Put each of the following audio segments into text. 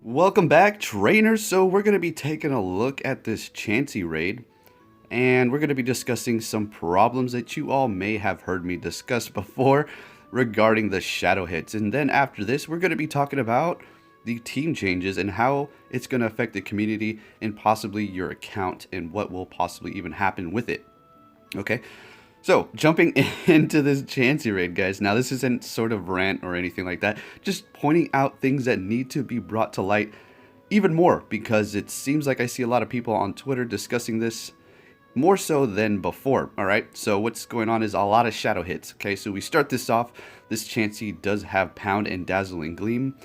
Welcome back, trainers. So we're going to be taking a look at this Chansey raid, and we're going to be discussing some problems that you all may have heard me discuss before regarding the shadow hits. And then after this, we're going to be talking about the team changes and how it's going to affect the community and possibly your account and what will possibly even happen with it. Okay, so jumping into this Chansey raid, guys. Now this isn't sort of rant or anything like that. Just pointing out things that need to be brought to light even more, because it seems like I see a lot of people on Twitter discussing this more so than before. All right, so what's going on is a lot of shadow hits. Okay, so we start this off. This Chansey does have Pound and Dazzling Gleam,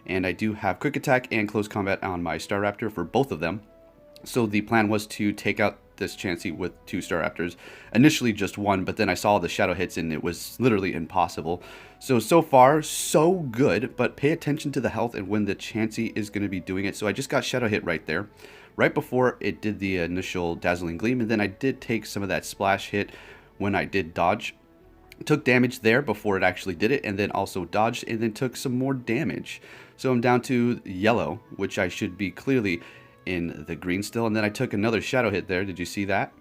and I do have Quick Attack and Close Combat on my Staraptor for both of them. So the plan was to take out this Chansey with 2 Staraptors. Initially just one, but then I saw the shadow hits and it was literally impossible. So far, so good, but pay attention to the health and when the Chansey is going to be doing it. So I just got shadow hit right there, right before it did the initial Dazzling Gleam, and then I did take some of that splash hit when I did dodge. Took damage there before it actually did it, and then also dodged, and then took some more damage. So I'm down to yellow, which I should be clearly in the green still, and then I took another shadow hit there. Did you see that?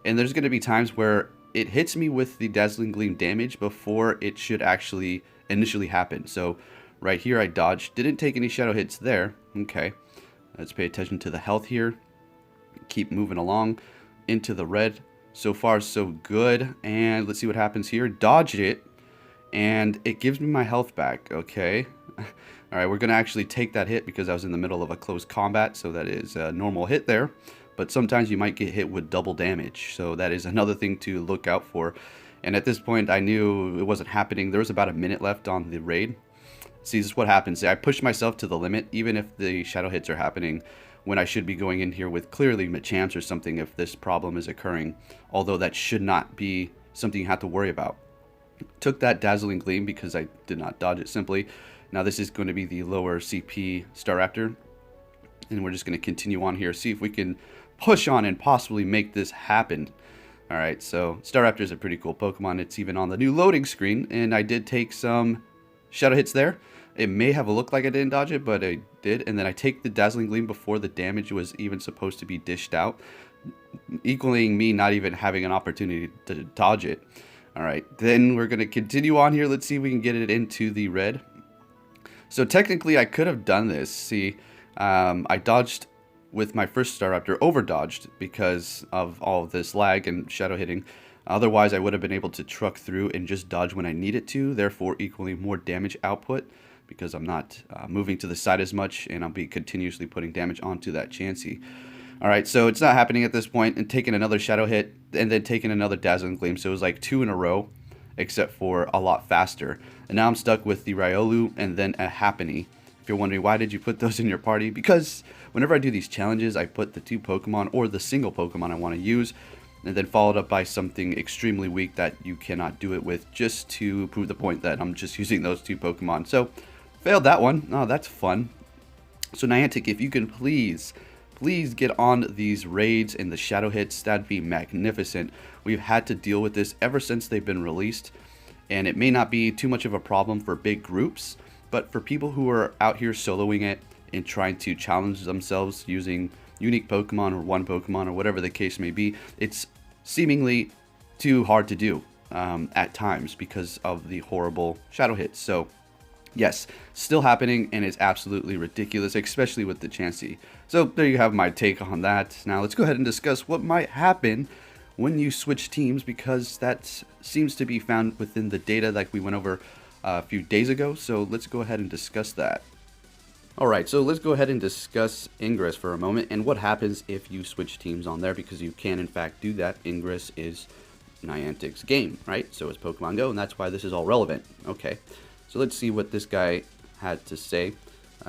And there's going to be times where it hits me with the Dazzling Gleam damage before it should actually initially happen. So right here I dodged, didn't take any shadow hits there. Okay, let's pay attention to the health here. Keep moving along into the red. So far so good, and let's see what happens here. Dodge it, and it gives me my health back. Okay. Alright, we're going to actually take that hit because I was in the middle of a close combat, so that is a normal hit there. But sometimes you might get hit with double damage, so that is another thing to look out for. And at this point, I knew it wasn't happening. There was about a minute left on the raid. See, this is what happens. I push myself to the limit, even if the shadow hits are happening, when I should be going in here with clearly Machamps or something if this problem is occurring. Although that should not be something you have to worry about. Took that Dazzling Gleam because I did not dodge it simply. Now this is going to be the lower CP Staraptor, and we're just going to continue on here, see if we can push on and possibly make this happen. Alright, so Staraptor is a pretty cool Pokemon. It's even on the new loading screen, and I did take some shadow hits there. It may have looked like I didn't dodge it, but I did. And then I take the Dazzling Gleam before the damage was even supposed to be dished out, equaling me not even having an opportunity to dodge it. Alright, then we're going to continue on here. Let's see if we can get it into the red. So technically I could have done this. See, I dodged with my first Staraptor, over-dodged because of all of this lag and shadow hitting. Otherwise I would have been able to truck through and just dodge when I needed to, therefore equaling more damage output because I'm not moving to the side as much, and I'll be continuously putting damage onto that Chansey. Alright, so it's not happening at this point, and taking another shadow hit and then taking another Dazzling Gleam, so it was like 2 in a row, except for a lot faster. And now I'm stuck with the Riolu and then a Happiny. If you're wondering why did you put those in your party, because whenever I do these challenges, I put the 2 Pokemon or the single Pokemon I want to use, and then followed up by something extremely weak that you cannot do it with, just to prove the point that I'm just using those 2 Pokemon. So, failed that one. Oh, that's fun. So Niantic, if you can please get on these raids and the shadow hits, that'd be magnificent. We've had to deal with this ever since they've been released, and it may not be too much of a problem for big groups, but for people who are out here soloing it and trying to challenge themselves using unique Pokemon or one Pokemon or whatever the case may be, it's seemingly too hard to do at times because of the horrible shadow hits. So yes, still happening, and it's absolutely ridiculous, especially with the Chansey. So there you have my take on that. Now let's go ahead and discuss what might happen when you switch teams, because that seems to be found within the data like we went over a few days ago. So let's go ahead and discuss that. Alright, so let's go ahead and discuss Ingress for a moment and what happens if you switch teams on there, because you can in fact do that. Ingress is Niantic's game, right? So it's Pokemon Go, and that's why this is all relevant. Okay, so let's see what this guy had to say.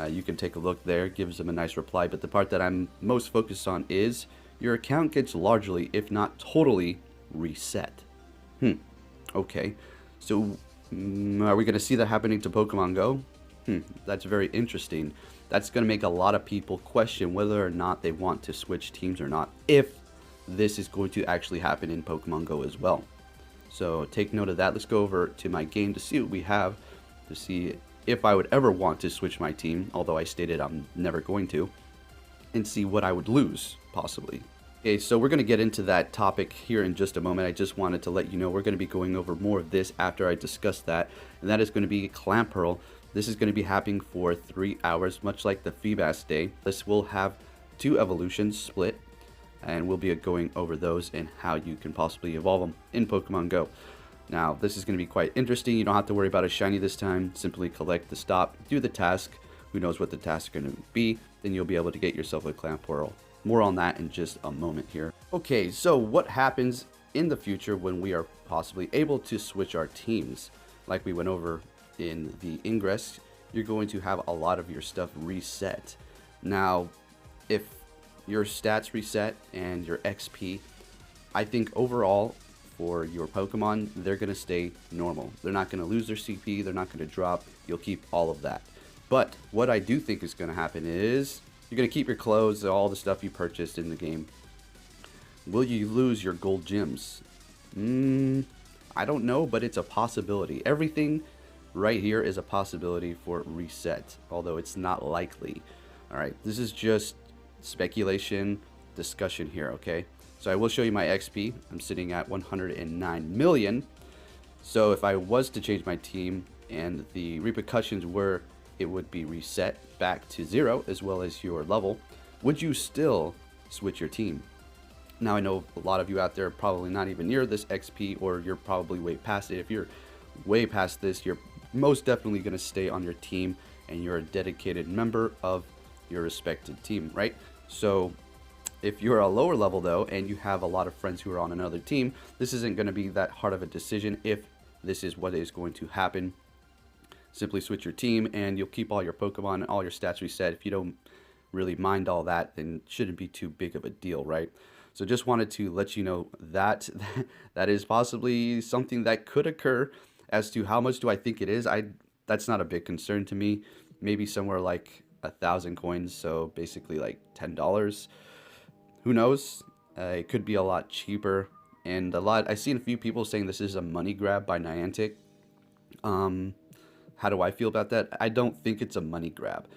You can take a look there, gives him a nice reply, but the part that I'm most focused on is your account gets largely, if not totally, reset. Okay, so are we going to see that happening to Pokemon Go? That's very interesting. That's going to make a lot of people question whether or not they want to switch teams or not, if this is going to actually happen in Pokemon Go as well. So take note of that. Let's go over to my game to see what we have, to see if I would ever want to switch my team, although I stated I'm never going to, and see what I would lose, possibly. Okay, so we're going to get into that topic here in just a moment. I just wanted to let you know we're going to be going over more of this after I discuss that, and that is going to be Clamperl. This is going to be happening for 3 hours, much like the Feebas Day. This will have 2 evolutions split, and we'll be going over those and how you can possibly evolve them in Pokemon Go. Now, this is going to be quite interesting. You don't have to worry about a shiny this time. Simply collect the stop, do the task. Who knows what the task is going to be? Then you'll be able to get yourself a Clamperl. More on that in just a moment here. Okay, so what happens in the future when we are possibly able to switch our teams? Like we went over in the Ingress, you're going to have a lot of your stuff reset. Now, if your stats reset and your XP, I think overall for your Pokemon, they're going to stay normal. They're not going to lose their CP, they're not going to drop, you'll keep all of that. But what I do think is going to happen is you're going to keep your clothes, all the stuff you purchased in the game. Will you lose your gold gems? I don't know, but it's a possibility. Everything right here is a possibility for reset, although it's not likely. Alright, this is just speculation, discussion here, okay? So I will show you my XP. I'm sitting at 109 million. So if I was to change my team and the repercussions were it would be reset back to 0 as well as your level, would you still switch your team? Now I know a lot of you out there are probably not even near this XP, or you're probably way past it. If you're way past this, you're most definitely going to stay on your team and you're a dedicated member of your respected team, right? So if you're a lower level though and you have a lot of friends who are on another team, this isn't going to be that hard of a decision if this is what is going to happen. Simply switch your team and you'll keep all your Pokemon and all your stats reset. If you don't really mind all that, then it shouldn't be too big of a deal, right? So just wanted to let you know that that is possibly something that could occur. As to how much do I think it is, that's not a big concern to me. Maybe somewhere like 1,000 coins, so basically like $10. Who knows? It could be a lot cheaper. And I've seen a few people saying this is a money grab by Niantic. How do I feel about that? I don't think it's a money grab.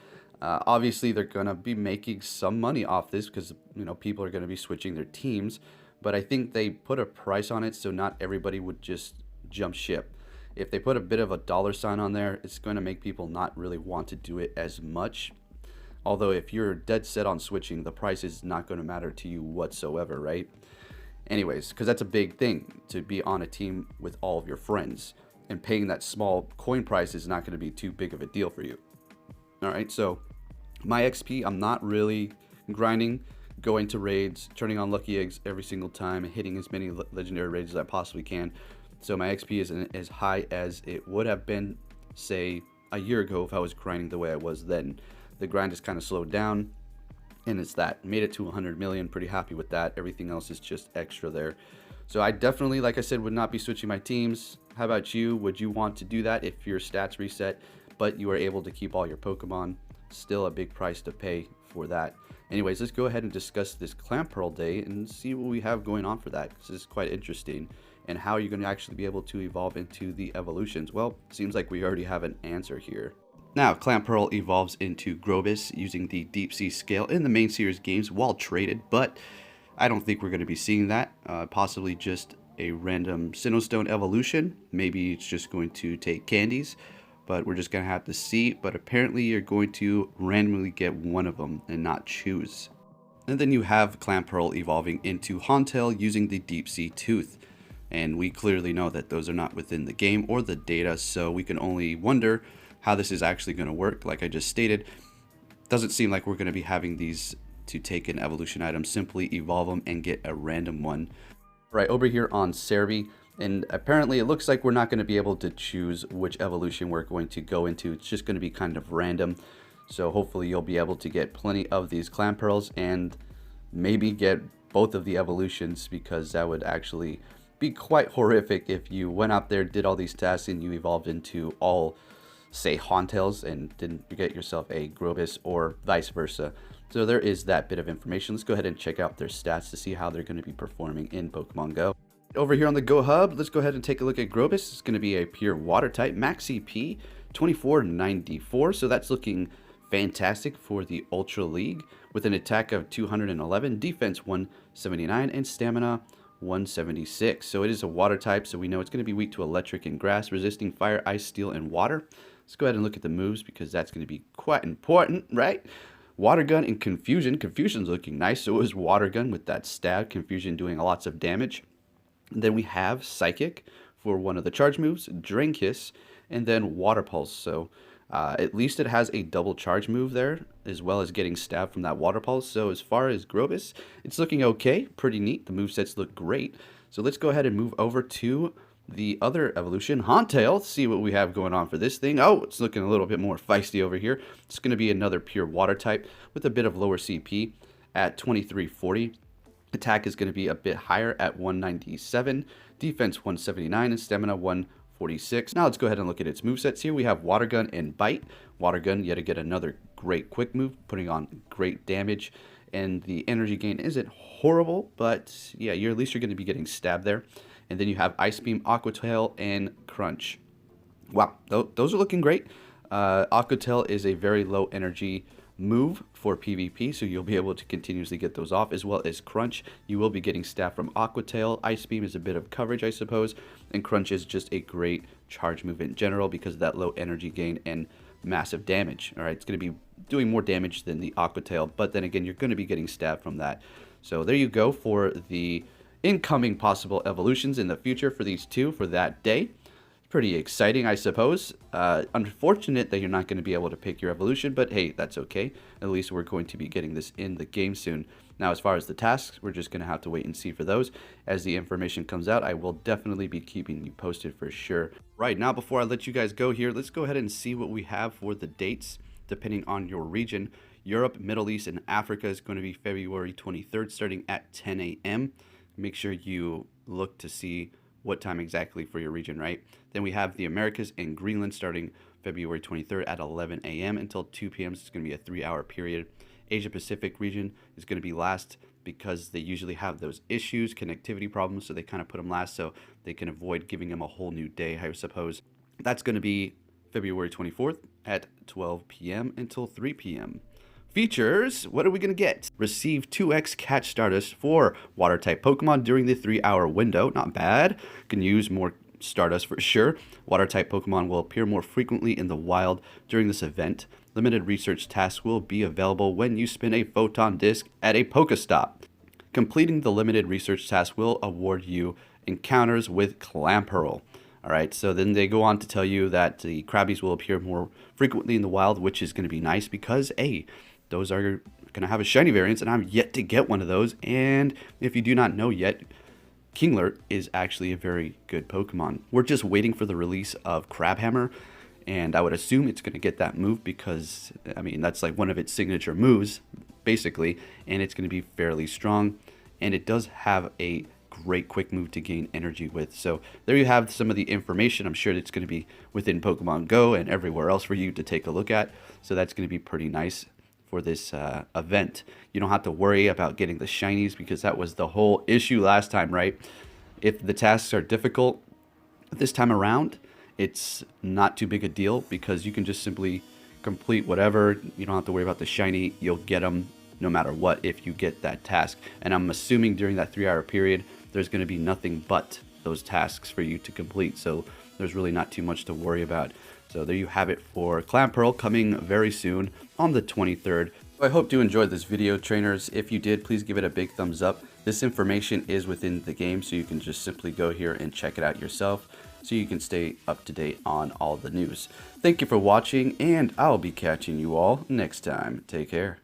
Obviously, they're going to be making some money off this because, you know, people are going to be switching their teams. But I think they put a price on it so not everybody would just jump ship. If they put a bit of a dollar sign on there, it's going to make people not really want to do it as much. Although if you're dead set on switching, the price is not going to matter to you whatsoever, right? Anyways, because that's a big thing, to be on a team with all of your friends. And paying that small coin price is not going to be too big of a deal for you. Alright, so my XP, I'm not really grinding, going to raids, turning on lucky eggs every single time, and hitting as many legendary raids as I possibly can. So my XP isn't as high as it would have been, say, a year ago if I was grinding the way I was then. The grind is kind of slowed down, and it's that. Made it to 100 million, pretty happy with that. Everything else is just extra there. So I definitely, like I said, would not be switching my teams. How about you? Would you want to do that if your stats reset, but you are able to keep all your Pokemon? Still a big price to pay for that. Anyways, let's go ahead and discuss this Clamperl Day and see what we have going on for that. This is quite interesting. And how are you going to actually be able to evolve into the evolutions? Well, seems like we already have an answer here. Now, Clamperl evolves into Gorebyss using the Deep Sea scale in the main series games while traded, but I don't think we're going to be seeing that. Possibly just a random Sinnohstone evolution. Maybe it's just going to take candies, but we're just going to have to see. But apparently you're going to randomly get one of them and not choose. And then you have Clamperl evolving into Huntail using the Deep Sea Tooth. And we clearly know that those are not within the game or the data, so we can only wonder how this is actually going to work. Like I just stated, doesn't seem like we're going to be having these to take an evolution item, simply evolve them and get a random one. Right, over here on Cerebi, and apparently it looks like we're not going to be able to choose which evolution we're going to go into. It's just going to be kind of random. So hopefully you'll be able to get plenty of these Clamperls and maybe get both of the evolutions, because that would actually be quite horrific if you went out there, did all these tasks, and you evolved into all, say, Huntails and didn't get yourself a Gorebyss, or vice versa. So there is that bit of information. Let's go ahead and check out their stats to see how they're going to be performing in Pokemon Go. Over here on the Go Hub, let's go ahead and take a look at Gorebyss. It's going to be a pure water type, max CP, 2494. So that's looking fantastic for the Ultra League, with an attack of 211, defense 179, and stamina 176. So it is a water type, so we know it's going to be weak to electric and grass, resisting fire, ice, steel, and water. Let's go ahead and look at the moves because that's going to be quite important, right? Water Gun and Confusion. Confusion's looking nice, so is Water Gun with that stab. Confusion doing lots of damage. And then we have Psychic for one of the charge moves, Drain Kiss, and then Water Pulse. So at least it has a double charge move there, as well as getting stabbed from that Water Pulse. So as far as Gorebyss, it's looking okay, pretty neat. The movesets look great. So let's go ahead and move over to the other evolution, Huntail. See what we have going on for this thing. Oh, it's looking a little bit more feisty over here. It's going to be another pure water type with a bit of lower CP at 2340. Attack is going to be a bit higher at 197, defense 179, and stamina 146. Now let's go ahead and look at its movesets here. We have Water Gun and Bite. Water Gun, yet again another great quick move, putting on great damage. And the energy gain isn't horrible, but yeah, at least you're going to be getting stabbed there. And then you have Ice Beam, Aqua Tail, and Crunch. Wow, those are looking great. Aqua Tail is a very low energy move for PvP, so you'll be able to continuously get those off, as well as Crunch. You will be getting staff from Aqua Tail. Ice Beam is a bit of coverage, I suppose, and Crunch is just a great charge move in general because of that low energy gain and massive damage. All right, it's going to be doing more damage than the Aqua Tail, but then again, you're going to be getting staff from that. So there you go for the incoming possible evolutions in the future for these two for that day. Pretty exciting, I suppose. Unfortunate that you're not going to be able to pick your evolution, but hey, that's okay. At least we're going to be getting this in the game soon. Now, as far as the tasks, we're just going to have to wait and see for those. As the information comes out, I will definitely be keeping you posted for sure. Right, now before I let you guys go here, let's go ahead and see what we have for the dates, depending on your region. Europe, Middle East, and Africa is going to be February 23rd, starting at 10 a.m. Make sure you look to see what time exactly for your region, right? Then we have the Americas and Greenland starting February 23rd at 11 a.m. until 2 p.m. So it's going to be a 3-hour period. Asia Pacific region is going to be last because they usually have those issues, connectivity problems, so they kind of put them last so they can avoid giving them a whole new day, I suppose. That's going to be February 24th at 12 p.m. until 3 p.m. Features, what are we going to get? Receive 2x catch Stardust for water type Pokemon during the 3-hour window. Not bad. Can use more Stardust for sure. Water type Pokemon will appear more frequently in the wild during this event. Limited research tasks will be available when you spin a Photon Disc at a Pokestop. Completing the limited research task will award you encounters with Clamperl. Alright, so then they go on to tell you that the Krabbies will appear more frequently in the wild, which is going to be nice because, A, those are going to have a shiny variants, and I'm yet to get one of those. And if you do not know yet, Kingler is actually a very good Pokemon. We're just waiting for the release of Crabhammer, and I would assume it's going to get that move because, I mean, that's like one of its signature moves, basically, and it's going to be fairly strong. And it does have a great quick move to gain energy with. So there you have some of the information. I'm sure it's going to be within Pokemon Go and everywhere else for you to take a look at. So that's going to be pretty nice for this event. You don't have to worry about getting the shinies because that was the whole issue last time, right? If the tasks are difficult this time around, it's not too big a deal because you can just simply complete whatever. You don't have to worry about the shiny. You'll get them no matter what if you get that task. And I'm assuming during that 3-hour period, there's going to be nothing but those tasks for you to complete. So there's really not too much to worry about. So there you have it for Clamperl coming very soon on the 23rd. I hope you enjoyed this video, trainers. If you did, please give it a big thumbs up. This information is within the game, so you can just simply go here and check it out yourself so you can stay up to date on all the news. Thank you for watching, and I'll be catching you all next time. Take care.